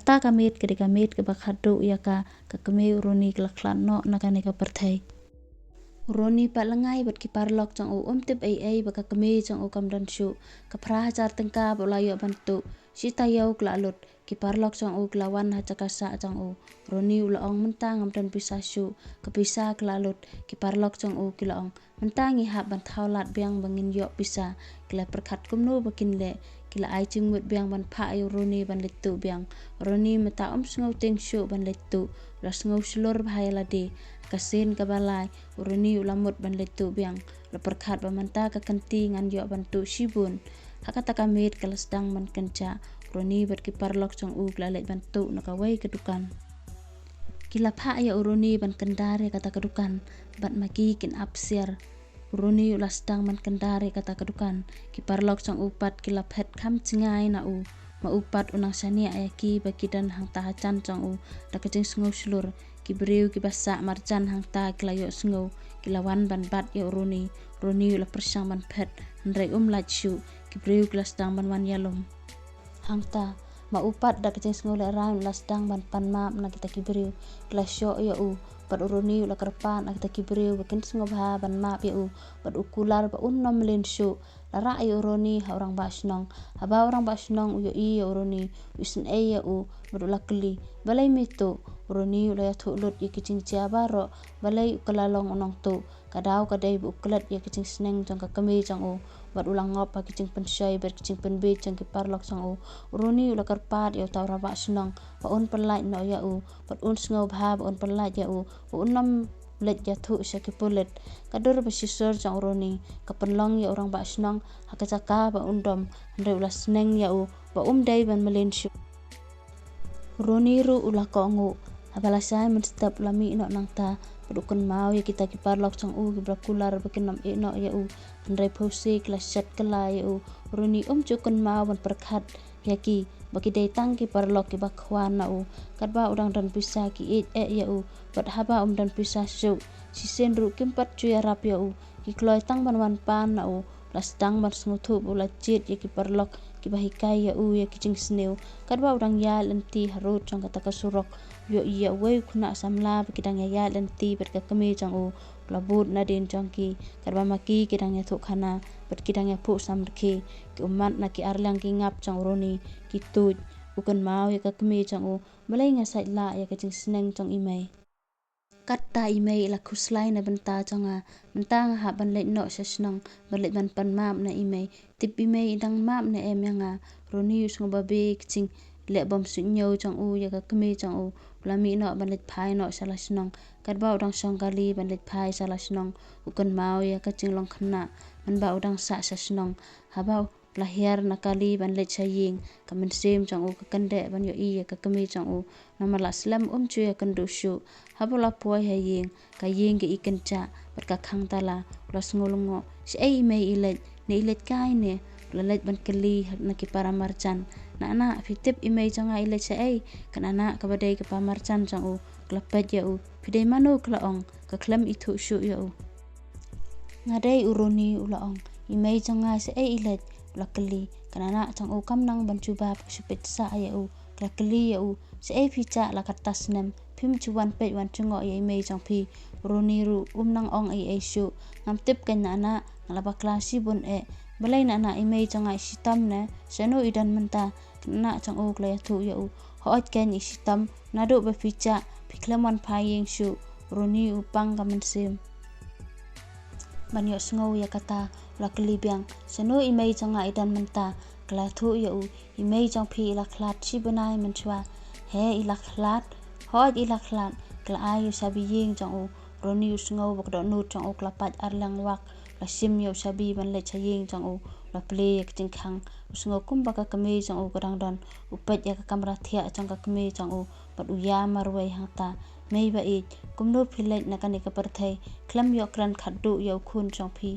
ta kamit ke Khatduh ya ka keme uroni ke laklan no nakane ka perthai uroni pa langai bat ki parlok chang u tip ai ba ka keme chang u kam dan shu ka phra char tengka ba la yo bantu Shithi yau klalut ki parlok chang u klawan ha chakasa chang u roni ula ong mentang am dan pisa shu ka pisa klalut ki parlok chang u ki la ong mentang i hab ban thaulat biang bangin yo pisa kila perkhat kumno bakin le kila ai chingmut biang ban pha ayu roni ban letu biang roni mata sngau teng shu ban letu la sngau slor bhai la de kasen ka balai uroni ulamut ban letu biang la perkhat ba manta ka kanti ngan yo ban tu shibun hakata kamit kalas dang man kenca roni bat ki parlok chang u la le ban tu na ka wai ka dukan kila pha ya uroni ban kendare kata kedukan bat maki kin apsiar uroni ulas dang man kendare kata kedukan ki parlok chang upat kila phet kham chingai na u ma upat unang sania ayaki bakidan hang ta chan chang u da kaching sngau slur ki breu ki basa marjan hang ta klayo sngau kilawan ban bat ya uroni ula persang ban phet ndrai lach shu ki breu klas dang ban wan yalom hang ta ma upat da kaching sngau la raun las dang ban pan map na kita ki breu klas sho ya u pat uroni ula karpan na kita ki breu bakin sngau ba ban map ya u pat ukular ba unnom len shu la ra ya uroni ha orang ba snong haba orang ba snong u yo I ya uroni usin ya u badula kli balai mitu uroni ula ya thulut ya kicing cia baro balai ukalalong onong tu kadau kadai bu uklat ya kicing sneng jang ka kame jang u bat ulang ngop ha kicing pensai bat kicing penbe jang ki parlok sang u uroni ula karpat ya tau raba snong ba un pelai no ya u bat un sngau bha ba un pelai ya u unam let ya thu syaki pulet kadur besisor jang uroni kapenlong ya orang ba snong ha kacaka ba undom ndai ula sneng ya u ba dai ban melen shu uroni ru ula kongu abalasai men step lami no nangta pedukun mau ya kita ki parlok chang u ki brakular bakin nam e no ya u ndrai phose kla set kala ya u uroni chukun mau ban perkhat ya ki baki dai tang ki parlok ki bakhwan na u katba udang dan pisa ki ya u bat haba dan pisa shu si sen ru kimpat chu ya rap ya u ki kloi tang ban wan pan na u las dang ban sngutu ula chit ya ki parlok ki bahikai ya u ya kicing sneu katba udang ya lenti harut chang kata kasurok yo iya wei khuna samla kidang ya lenti ber ka kame chang u labut na din chang ki katba maki kidang ya thu khana ber kidang ya phu samrkhi ki umat na ki arlang ki ngap chang roni ki tuj ukan mau ya ka kame chang u balai nga sai la ya kicing sneng chang imai katta imei la khuslai na banta changa mentang ha ban le no sasnong ban le ban pan map na imei tip imei dang map na emyanga roni usngo babe kicing le bom sunyau chang u ya ka keme chang u lami no ban let phai no salasnong katba udang songkali ban let phai salasnong ukan mau ya ka chinglong khna man ba udang sa sasnong haba lahiar nakali ban let chaying kamen sem chang u ka kande ban yo I ya ka keme chang u namala slam chu ya kan du shu habula poi haying ka ying ge ikencha bat ka khang tala la ngolongo si ai mai ilet ne ilet kai ne la let ban kali na ki para marchan na fitip imei changa ilet sa ai kanana ka badai ka pa marchan chang u klapet ya u pidai manu kla ong ka klam I thu shu ya u ngadai uroni ula ong imei changa sa ai ilet la kali kanana chang u kam nang ban chu ba shupet sa ya u la kali ya u sa ai picha la katas nem phim chuan pe wan chungo ye mei chang phi roni ru nang ong ai shu ngam tip kan na ngala ba klasi bun e balai na imei changa sitam ne seno idan manta na chang u kla thu ya u hot ken sitam na do ba picha phiklaman phayeng shu roni upang kamen sem banyo sngo ya kata la kli biang seno imei changa idan manta kla thu ya u imei chang phi la khlat chi banai man chwa he ila khlat hoj ila khlat kla ayu sabi yeng chang u roni usngo bak do nu chang u kla pat arlang wak la sim yo sabi ban le chayeng chang u la ple yak ting khang usngo kum baka kame chang u kadang don upet ya ka kamra thia chang ka kame chang u pat uya marwai hangta mei ba ik kumno philai na kan ka parthai klam yo kran khaddu yo khun chang phi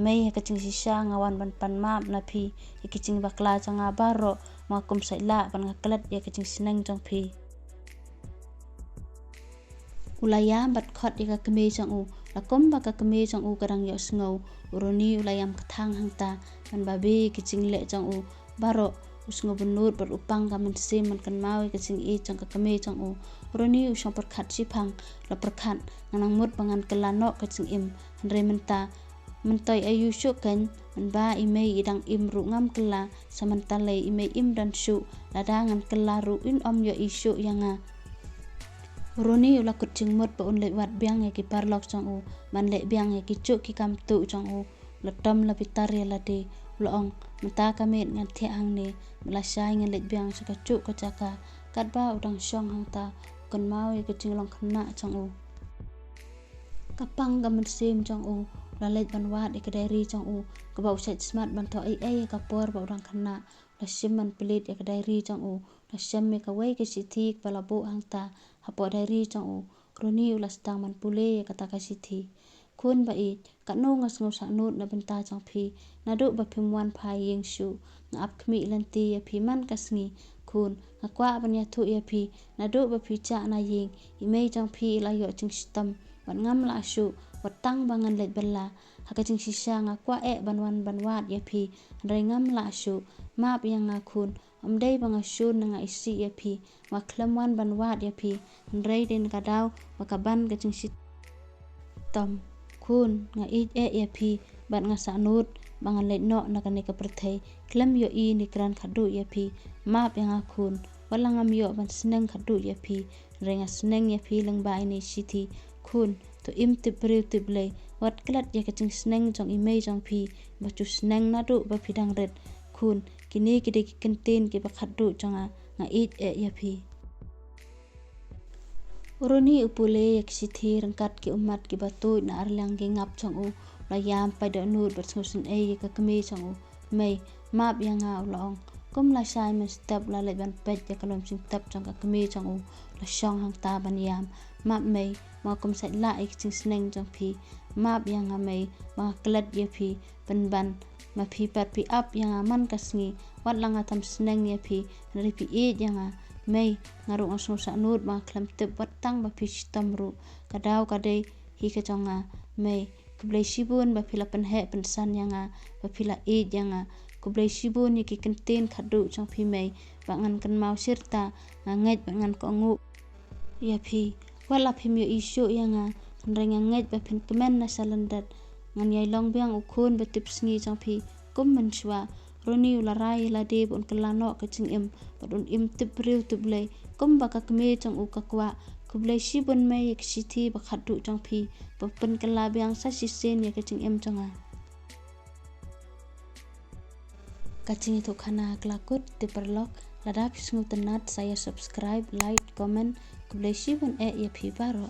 mei ka ching sisa ngawan ban pan map na phi ikicing bakla changa baro ma kum sai la ban ngaklat ya ka ching sinang chang phi ulayam bat khot ya ka kame chang u la kom ba ka kame chang u karang yo sngo uroni ulayam kathang hangta man ba be kicing le chang u baro usngo benut berupang kamen sim man kan mau ke sing I jong ka keme jong u roni usang perkat sipang la perkat nganang mut bangan kelano ke sing im andre mentoi ayu syuk kan ba imei idang im ru ngam kela samantale imei im dan syuk ladangan kela ru in om yo isyuk yanga roni ula kut jingmut ba un le wat biang ya ki parlok jong u man le biang ya ki chuk ki kam tu jong u la tom la pitar ya la de loong mata kamet ngan the hang ne la sai ngan le biang sa ka chuk ka chaka kat ba udang syong hang ta kan mau ya ki jinglong khna jong u kapang gamen sim jong u la le ban wat e ka diary jong u ka ba usai smart ban to ai ka por ba udang khna la sim man pelit e ka diary jong u la sim me ka wei ke Shithi pala bo hang ta hapo diary jong u roni ula stang man pule ya kata ka Shithi kun ba I ka no ngas ngau sa nut na benta jong phi na do ba phim wan phai yeng shu nga ap khmi lanti ya phi man kasngi kun nga kwa ban ya thu ya phi na do ba phi cha na yeng imei jong phi la yo ching stam ban ngam la shu watang bangan let bella haka ching shisha nga kwa ban wan ban wat ya phi rai ngam la shu map yang nga kun amdai banga shun nga isi ya phi wa khlam wan ban wat ya phi rai den ka daw wa ka ban ka ching sit tam kun nga ya phi ban nga sa nut bangan let no na ka ne ka perthai khlam yo I ni kran Khatduh ya phi map yang nga kun wala ngam yo ban sneng Khatduh ya phi rai nga sneng ya phi lang ba ini Shithi kun to im tip priu tip le wat klat ya ka ching sneng jong imei jong phi ba chu sneng na do ba phi dang ret kun kini kide ki kenten ki ba Khatduh jonga nga ya phi uroni upule yak Shithi rangkat ki umat ki batu na arlang ki ngap jong u la yam pa da nut ber smusin ka keme jong u mei map yang nga ulong kum la sai men step la le ban pet ya kalom sing tap jong ka keme jong u la shong hang ta ban yam map mei ma kum sai la ik ching sneng jong phi map yang nga mei ma klat ya phi ban ma phi pat pi up yang nga man kasngi wat la nga tham sneng ya phi ri pi yang nga mei ngarung asung sa nut ma khlam tep watang ba phi stam ru kadaw kadai hi ka jonga mei kublai shibun ba phila pan he pan san yanga ba phila yanga kublai shibun ni ki kenten Khatduh jong phi mei ba ngan kan mau sirta nget ba ngan ko ngu ya phi wala phim yo isyu yanga reng nget ba phin kemen na salandat ngan yai long biang ukhun ba tip sngi jong phi kum man shwa roni ula rai la de bon kelano ka ching im badun im tip riu tip le kum ba ka kme jong u ka kwa kublai shibun mai ek Shithi ba Khatduh jong phi ba pen kala biang sa sisen ya ka ching im jonga ka ching itu khana klakut te perlok ladap sngu tenat saya subscribe like comment kublai shibun ya phi baro